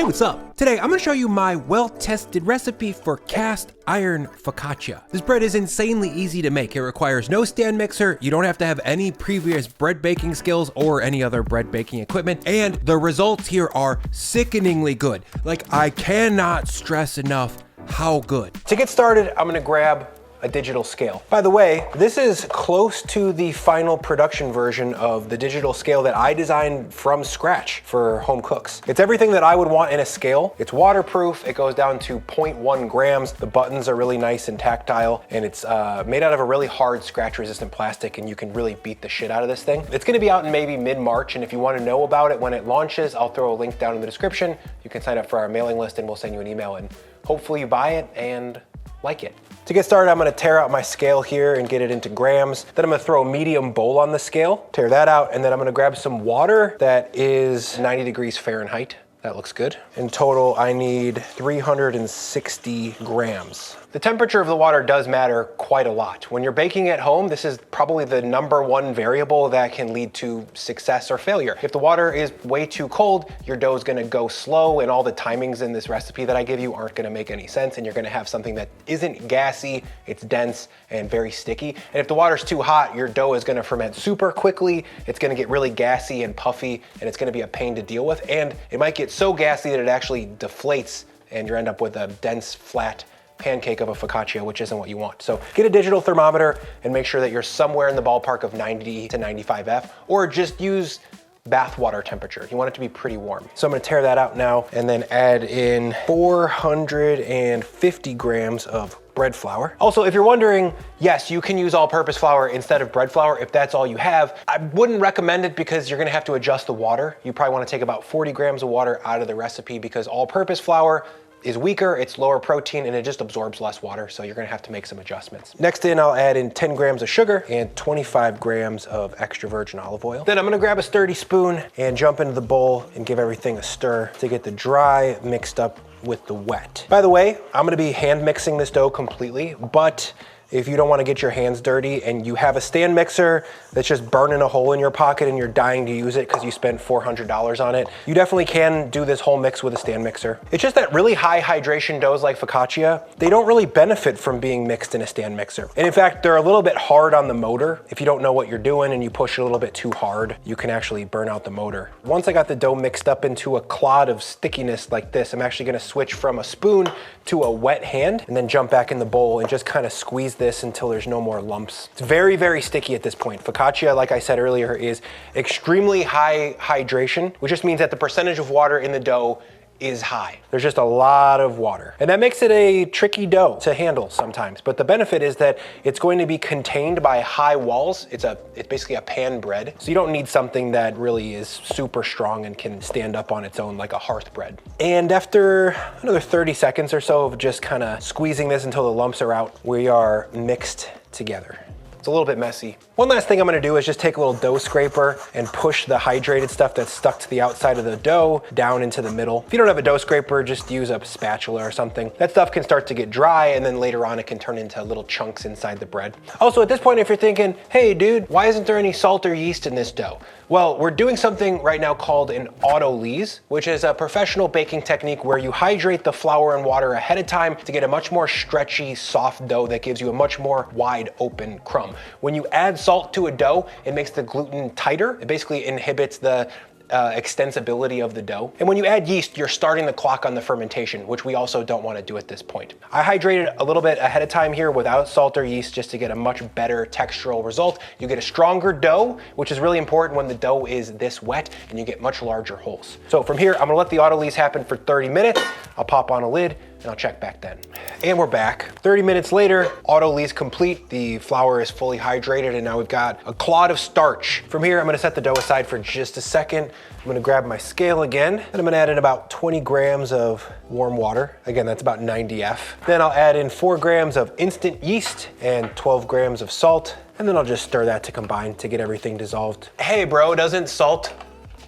what's up? Today I'm gonna show you my well-tested recipe for cast iron focaccia. This bread is insanely easy to make. It requires no stand mixer, you don't have to have any previous bread baking skills or any other bread baking equipment, and the results here are sickeningly good. Like, I cannot stress enough how good. To get started, I'm gonna grab a digital scale. By the way, this is close to the final production version of the digital scale that I designed from scratch for home cooks. It's everything that I would want in a scale. It's waterproof, it goes down to 0.1 grams. The buttons are really nice and tactile, and it's made out of a really hard scratch resistant plastic, and you can really beat the shit out of this thing. It's gonna be out in maybe mid-March, and if you wanna know about it when it launches, I'll throw a link down in the description. You can sign up for our mailing list and we'll send you an email, and hopefully you buy it and like it. To get started, I'm gonna tear out my scale here and get it into grams. Then I'm gonna throw a medium bowl on the scale, tear that out, and then I'm gonna grab some water that is 90 degrees Fahrenheit. That looks good. In total, I need 360 grams. The temperature of the water does matter quite a lot. When you're baking at home, this is probably the #1 variable that can lead to success or failure. If the water is way too cold, your dough is gonna go slow, and all the timings in this recipe that I give you aren't gonna make any sense, and you're gonna have something that isn't gassy, it's dense, and very sticky. And if the water's too hot, your dough is gonna ferment super quickly, it's gonna get really gassy and puffy, and it's gonna be a pain to deal with, and it might get so gassy that it actually deflates, and you end up with a dense, flat pancake of a focaccia, which isn't what you want. So get a digital thermometer and make sure that you're somewhere in the ballpark of 90 to 95 F, or just use bath water temperature. You want it to be pretty warm. So I'm gonna tear that out now and then add in 450 grams of bread flour. Also, if you're wondering, yes, you can use all-purpose flour instead of bread flour if that's all you have. I wouldn't recommend it because you're gonna have to adjust the water. You probably wanna take about 40 grams of water out of the recipe because all-purpose flour is weaker, it's lower protein, and it just absorbs less water, so you're gonna have to make some adjustments. Next in, I'll add in 10 grams of sugar and 25 grams of extra virgin olive oil. Then I'm gonna grab a sturdy spoon and jump into the bowl and give everything a stir to get the dry mixed up with the wet. By the way, I'm gonna be hand mixing this dough completely, but if you don't want to get your hands dirty and you have a stand mixer that's just burning a hole in your pocket and you're dying to use it because you spent $400 on it, you definitely can do this whole mix with a stand mixer. It's just that really high hydration doughs like focaccia, they don't really benefit from being mixed in a stand mixer. And in fact, they're a little bit hard on the motor. If you don't know what you're doing and you push it a little bit too hard, you can actually burn out the motor. Once I got the dough mixed up into a clod of stickiness like this, I'm actually gonna switch from a spoon to a wet hand and then jump back in the bowl and just kind of squeeze this until there's no more lumps. It's very, very sticky at this point. Focaccia, like I said earlier, is extremely high hydration, which just means that the percentage of water in the dough is high. There's just a lot of water. And that makes it a tricky dough to handle sometimes. But the benefit is that it's going to be contained by high walls. It's basically a pan bread. So you don't need something that really is super strong and can stand up on its own like a hearth bread. And after another 30 seconds or so of just kind of squeezing this until the lumps are out, we are mixed together. It's a little bit messy. One last thing I'm gonna do is just take a little dough scraper and push the hydrated stuff that's stuck to the outside of the dough down into the middle. If you don't have a dough scraper, just use a spatula or something. That stuff can start to get dry, and then later on it can turn into little chunks inside the bread. Also, at this point, if you're thinking, hey dude, why isn't there any salt or yeast in this dough? Well, we're doing something right now called an autolyse, which is a professional baking technique where you hydrate the flour and water ahead of time to get a much more stretchy, soft dough that gives you a much more wide open crumb. When you add salt to a dough, it makes the gluten tighter. It basically inhibits the extensibility of the dough. And when you add yeast, you're starting the clock on the fermentation, which we also don't want to do at this point. I hydrated a little bit ahead of time here without salt or yeast just to get a much better textural result. You get a stronger dough, which is really important when the dough is this wet, and you get much larger holes. So from here, I'm gonna let the autolyse happen for 30 minutes. I'll pop on a lid and I'll check back then. And we're back. 30 minutes later, autolyse complete. The flour is fully hydrated, and now we've got a clod of starch. From here, I'm gonna set the dough aside for just a second. I'm gonna grab my scale again, and I'm gonna add in about 20 grams of warm water. Again, that's about 90 F. Then I'll add in 4 grams of instant yeast and 12 grams of salt, and then I'll just stir that to combine to get everything dissolved. Hey bro, doesn't salt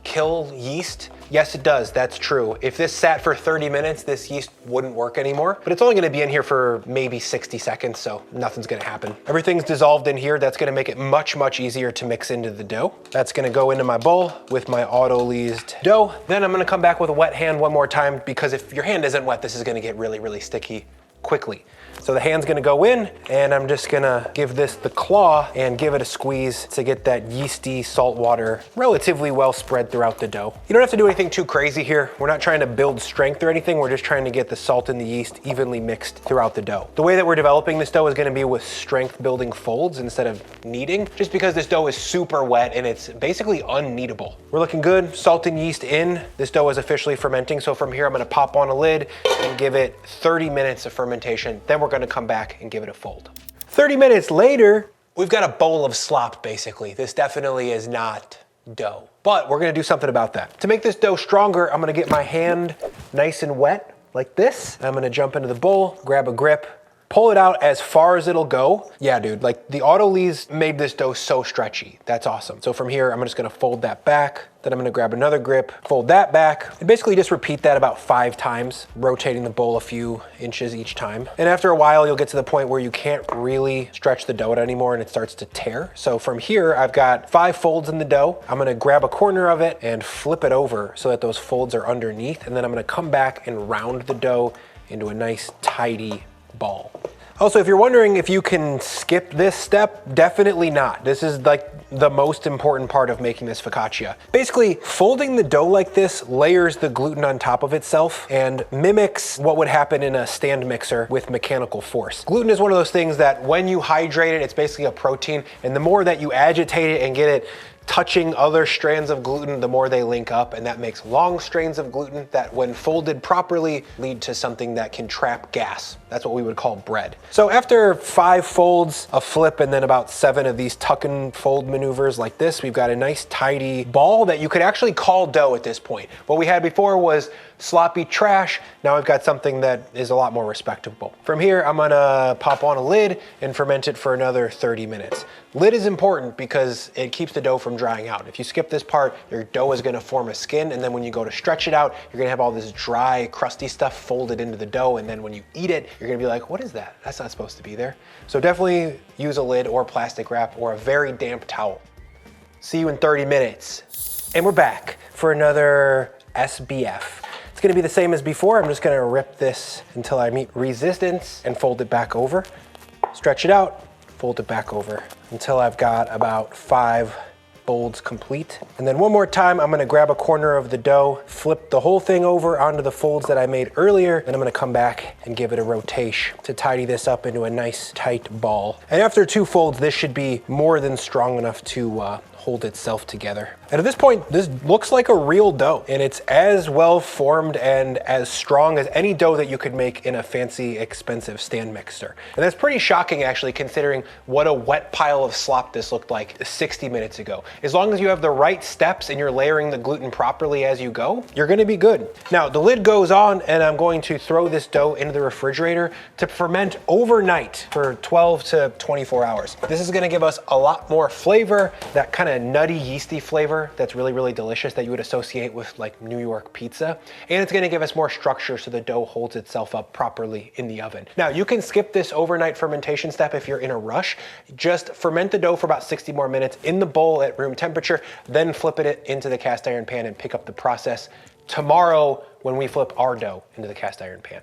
kill yeast? Yes, it does. That's true. If this sat for 30 minutes, this yeast wouldn't work anymore, but it's only gonna be in here for maybe 60 seconds, so nothing's gonna happen. Everything's dissolved in here. That's gonna make it much, much easier to mix into the dough. That's gonna go into my bowl with my autolysed dough. Then I'm gonna come back with a wet hand one more time, because if your hand isn't wet, this is gonna get really, really sticky quickly. So the hand's gonna go in, and I'm just gonna give this the claw and give it a squeeze to get that yeasty salt water relatively well spread throughout the dough. You don't have to do anything too crazy here. We're not trying to build strength or anything. We're just trying to get the salt and the yeast evenly mixed throughout the dough. The way that we're developing this dough is gonna be with strength building folds instead of kneading, just because this dough is super wet and it's basically unkneadable. We're looking good, salt and yeast in. This dough is officially fermenting. So from here, I'm gonna pop on a lid and give it 30 minutes of fermentation. Then we're gonna come back and give it a fold. 30 minutes later, we've got a bowl of slop, basically. This definitely is not dough, but we're gonna do something about that. To make this dough stronger, I'm gonna get my hand nice and wet like this. I'm gonna jump into the bowl, grab a grip, pull it out as far as it'll go. Yeah, dude, like the autolyse made this dough so stretchy. That's awesome. So from here, I'm just gonna fold that back. Then I'm gonna grab another grip, fold that back, and basically just repeat that about 5 times, rotating the bowl a few inches each time. And after a while, you'll get to the point where you can't really stretch the dough out anymore and it starts to tear. So from here, I've got 5 folds in the dough. I'm gonna grab a corner of it and flip it over so that those folds are underneath. And then I'm gonna come back and round the dough into a nice, tidy ball. Also, if you're wondering if you can skip this step, definitely not. This is like the most important part of making this focaccia. Basically, folding the dough like this layers the gluten on top of itself and mimics what would happen in a stand mixer with mechanical force. Gluten is one of those things that when you hydrate it, it's basically a protein, and the more that you agitate it and get it touching other strands of gluten, the more they link up, and that makes long strands of gluten that when folded properly lead to something that can trap gas. That's what we would call bread. So after 5 folds, a flip, and then about 7 of these tuck and fold maneuvers like this, we've got a nice tidy ball that you could actually call dough at this point. What we had before was sloppy trash. Now I've got something that is a lot more respectable. From here, I'm gonna pop on a lid and ferment it for another 30 minutes. Lid is important because it keeps the dough from drying out. If you skip this part, your dough is gonna form a skin, and then when you go to stretch it out, you're gonna have all this dry, crusty stuff folded into the dough, and then when you eat it, you're gonna be like, what is that? That's not supposed to be there. So definitely use a lid or plastic wrap or a very damp towel. See you in 30 minutes. And we're back for another SBF. It's gonna be the same as before. I'm just gonna rip this until I meet resistance and fold it back over. Stretch it out, fold it back over until I've got about 5 folds complete. And then one more time, I'm gonna grab a corner of the dough, flip the whole thing over onto the folds that I made earlier, then I'm gonna come back and give it a rotation to tidy this up into a nice tight ball. And after 2 folds, this should be more than strong enough to hold itself together. And at this point, this looks like a real dough, and it's as well formed and as strong as any dough that you could make in a fancy, expensive stand mixer. And that's pretty shocking, actually, considering what a wet pile of slop this looked like 60 minutes ago. As long as you have the right steps and you're layering the gluten properly as you go, you're gonna be good. Now, the lid goes on, and I'm going to throw this dough into the refrigerator to ferment overnight for 12 to 24 hours. This is gonna give us a lot more flavor, that kind of nutty, yeasty flavor that's really, really delicious that you would associate with like New York pizza. And it's gonna give us more structure so the dough holds itself up properly in the oven. Now, you can skip this overnight fermentation step if you're in a rush. Just ferment the dough for about 60 more minutes in the bowl at room temperature, then flip it into the cast iron pan and pick up the process tomorrow when we flip our dough into the cast iron pan.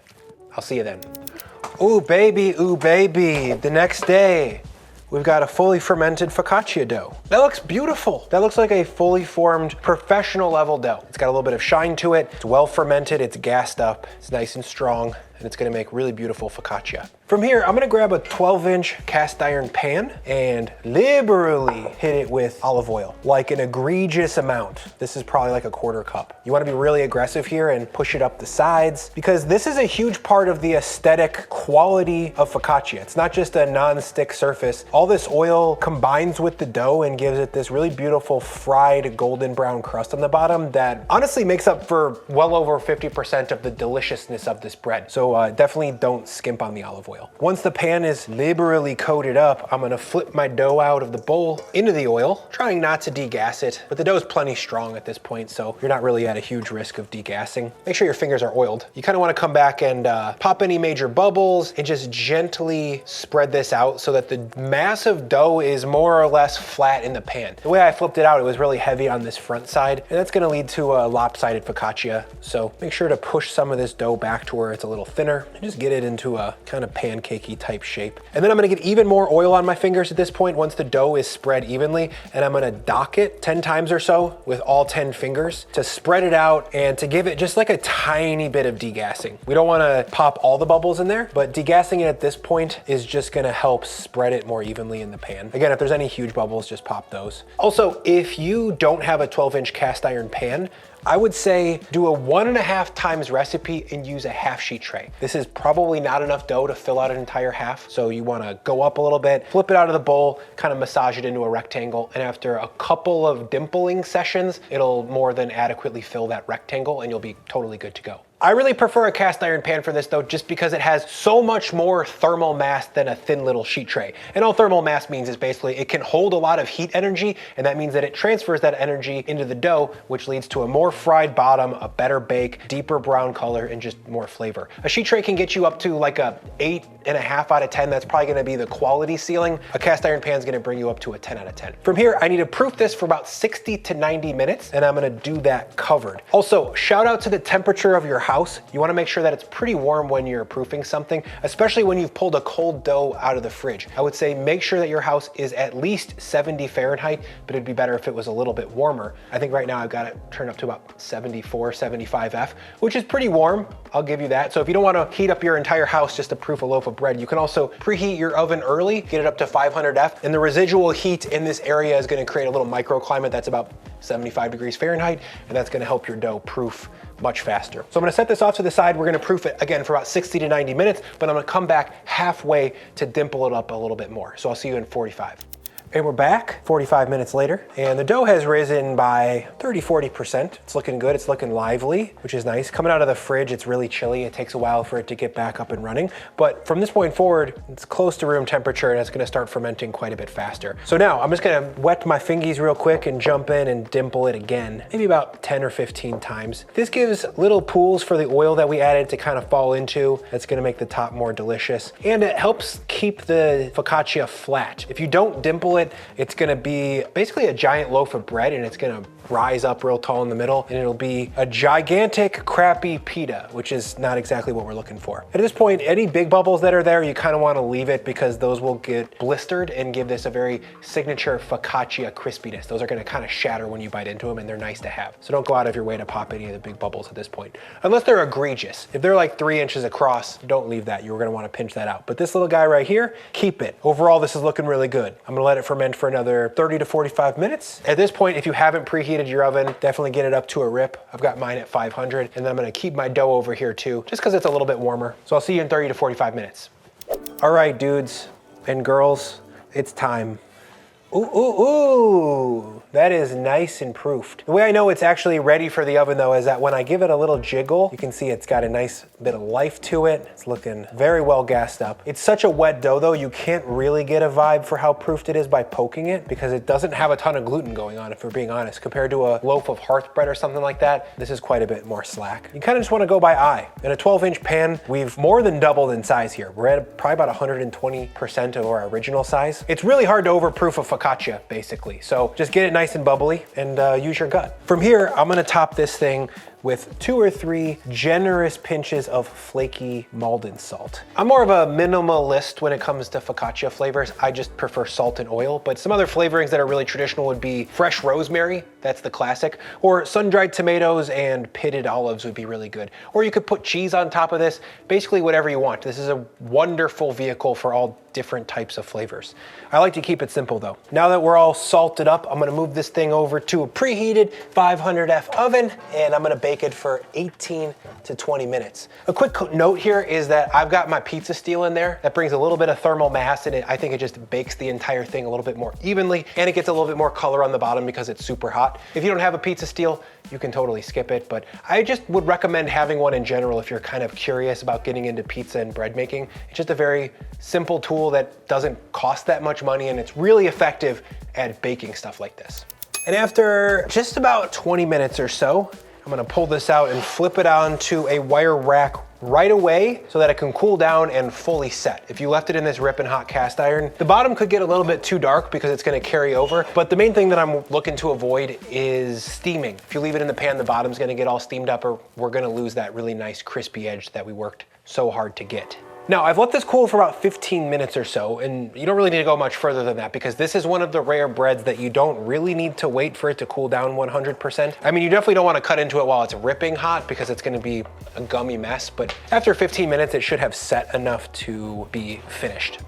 I'll see you then. Ooh, baby, the next day, we've got a fully fermented focaccia dough. That looks beautiful. That looks like a fully formed professional level dough. It's got a little bit of shine to it. It's well fermented, it's gassed up, it's nice and strong, and it's gonna make really beautiful focaccia. From here, I'm gonna grab a 12-inch cast iron pan and liberally hit it with olive oil, like an egregious amount. This is probably like a 1/4 cup. You wanna be really aggressive here and push it up the sides, because this is a huge part of the aesthetic quality of focaccia. It's not just a non-stick surface. All this oil combines with the dough and gives it this really beautiful fried golden brown crust on the bottom that honestly makes up for well over 50% of the deliciousness of this bread. So So definitely don't skimp on the olive oil. Once the pan is liberally coated up, I'm gonna flip my dough out of the bowl into the oil, trying not to degas it, but the dough is plenty strong at this point, so you're not really at a huge risk of degassing. Make sure your fingers are oiled. You kind of want to come back and pop any major bubbles and just gently spread this out so that the mass of dough is more or less flat in the pan. The way I flipped it out, it was really heavy on this front side, and that's gonna lead to a lopsided focaccia. So make sure to push some of this dough back to where it's a little thinner and just get it into a kind of pancakey type shape. And then I'm gonna get even more oil on my fingers at this point once the dough is spread evenly, and I'm gonna dock it 10 times or so with all 10 fingers to spread it out and to give it just like a tiny bit of degassing. We don't wanna pop all the bubbles in there, but degassing it at this point is just gonna help spread it more evenly in the pan. Again, if there's any huge bubbles, just pop those. Also, if you don't have a 12-inch cast iron pan, I would say do a 1.5 times recipe and use a half sheet tray. This is probably not enough dough to fill out an entire half, so you wanna go up a little bit, flip it out of the bowl, kind of massage it into a rectangle, and after a couple of dimpling sessions, it'll more than adequately fill that rectangle and you'll be totally good to go. I really prefer a cast iron pan for this though, just because it has so much more thermal mass than a thin little sheet tray. And all thermal mass means is basically it can hold a lot of heat energy, and that means that it transfers that energy into the dough, which leads to a more fried bottom, a better bake, deeper brown color, and just more flavor. A sheet tray can get you up to like a 8.5 out of 10. That's probably gonna be the quality ceiling. A cast iron pan is gonna bring you up to a 10 out of 10. From here, I need to proof this for about 60 to 90 minutes, and I'm gonna do that covered. Also, shout out to the temperature of your house. You wanna make sure that it's pretty warm when you're proofing something, especially when you've pulled a cold dough out of the fridge. I would say make sure that your house is at least 70 Fahrenheit, but it'd be better if it was a little bit warmer. I think right now I've got it turned up to about 74, 75 F, which is pretty warm, I'll give you that. So if you don't wanna heat up your entire house just to proof a loaf of bread, you can also preheat your oven early, get it up to 500 F, and the residual heat in this area is gonna create a little microclimate that's about 75 degrees Fahrenheit, and that's gonna help your dough proof much faster. So I'm gonna set this off to the side. We're gonna proof it again for about 60 to 90 minutes, but I'm gonna come back halfway to dimple it up a little bit more. So I'll see you in 45. And we're back 45 minutes later, and the dough has risen by 30–40%. It's looking good, it's looking lively, which is nice. Coming out of the fridge, it's really chilly. It takes a while for it to get back up and running, but from this point forward, it's close to room temperature and it's gonna start fermenting quite a bit faster. So now I'm just gonna wet my fingies real quick and jump in and dimple it again, maybe about 10 or 15 times. This gives little pools for the oil that we added to kind of fall into. That's gonna make the top more delicious, and it helps keep the focaccia flat. If you don't dimple it, it's gonna be basically a giant loaf of bread, and it's gonna rise up real tall in the middle, and it'll be a gigantic crappy pita, which is not exactly what we're looking for. At this point, any big bubbles that are there, you kind of want to leave it because those will get blistered and give this a very signature focaccia crispiness. Those are going to kind of shatter when you bite into them, and they're nice to have. So don't go out of your way to pop any of the big bubbles at this point, unless they're egregious. If they're like 3 inches across, don't leave that. You're going to want to pinch that out. But this little guy right here, keep it. Overall, this is looking really good. I'm going to let it ferment for another 30 to 45 minutes. At this point, if you haven't preheated your oven, definitely get it up to a rip. I've got mine at 500, and then I'm gonna keep my dough over here too, just because it's a little bit warmer. So I'll see you in 30 to 45 minutes. All right, dudes and girls, it's time. Ooh, ooh, ooh, that is nice and proofed. The way I know it's actually ready for the oven though is that when I give it a little jiggle, you can see it's got a nice bit of life to it. It's looking very well gassed up. It's such a wet dough though, you can't really get a vibe for how proofed it is by poking it because it doesn't have a ton of gluten going on, if we're being honest. Compared to a loaf of hearth bread or something like that, this is quite a bit more slack. You kind of just want to go by eye. In a 12-inch pan, we've more than doubled in size here. We're at probably about 120% of our original size. It's really hard to overproof a focaccia, basically. So just get it nice and bubbly and use your gut. From here, I'm gonna top this thing with 2 or 3 generous pinches of flaky Maldon salt. I'm more of a minimalist when it comes to focaccia flavors. I just prefer salt and oil, but some other flavorings that are really traditional would be fresh rosemary, that's the classic, or sun-dried tomatoes and pitted olives would be really good. Or you could put cheese on top of this, basically whatever you want. This is a wonderful vehicle for all different types of flavors. I like to keep it simple though. Now that we're all salted up, I'm gonna move this thing over to a preheated 500 F oven, and I'm gonna bake bake it for 18 to 20 minutes. A quick note here is that I've got my pizza steel in there. That brings a little bit of thermal mass in it. I think it just bakes the entire thing a little bit more evenly, and it gets a little bit more color on the bottom because it's super hot. If you don't have a pizza steel, you can totally skip it, but I just would recommend having one in general if you're kind of curious about getting into pizza and bread making. It's just a very simple tool that doesn't cost that much money, and it's really effective at baking stuff like this. And after just about 20 minutes or so, I'm gonna pull this out and flip it onto a wire rack right away so that it can cool down and fully set. If you left it in this ripping hot cast iron, the bottom could get a little bit too dark because it's gonna carry over, but the main thing that I'm looking to avoid is steaming. If you leave it in the pan, the bottom's gonna get all steamed up, or we're gonna lose that really nice crispy edge that we worked so hard to get. Now, I've let this cool for about 15 minutes or so, and you don't really need to go much further than that because this is one of the rare breads that you don't really need to wait for it to cool down 100%. I mean, you definitely don't want to cut into it while it's ripping hot because it's going to be a gummy mess, but after 15 minutes, it should have set enough to be finished.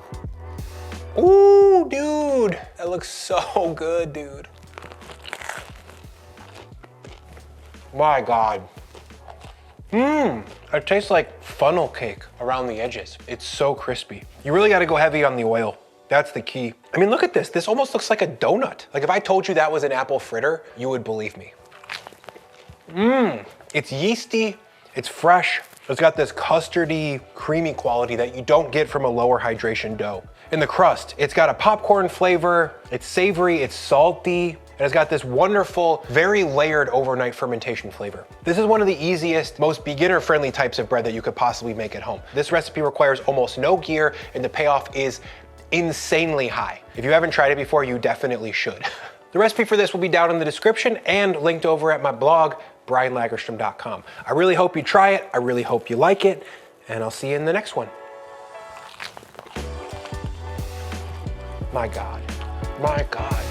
Ooh, dude, that looks so good, dude. My God. It tastes like funnel cake around the edges. It's so crispy. You really gotta go heavy on the oil. That's the key. I mean, look at this. This almost looks like a donut. Like if I told you that was an apple fritter, you would believe me. It's yeasty, it's fresh. It's got this custardy, creamy quality that you don't get from a lower hydration dough. In the crust, it's got a popcorn flavor, it's savory, it's salty, and it's got this wonderful, very layered overnight fermentation flavor. This is one of the easiest, most beginner-friendly types of bread that you could possibly make at home. This recipe requires almost no gear, and the payoff is insanely high. If you haven't tried it before, you definitely should. The recipe for this will be down in the description and linked over at my blog, brianlagerstrom.com. I really hope you try it, I really hope you like it, and I'll see you in the next one. My God, my God.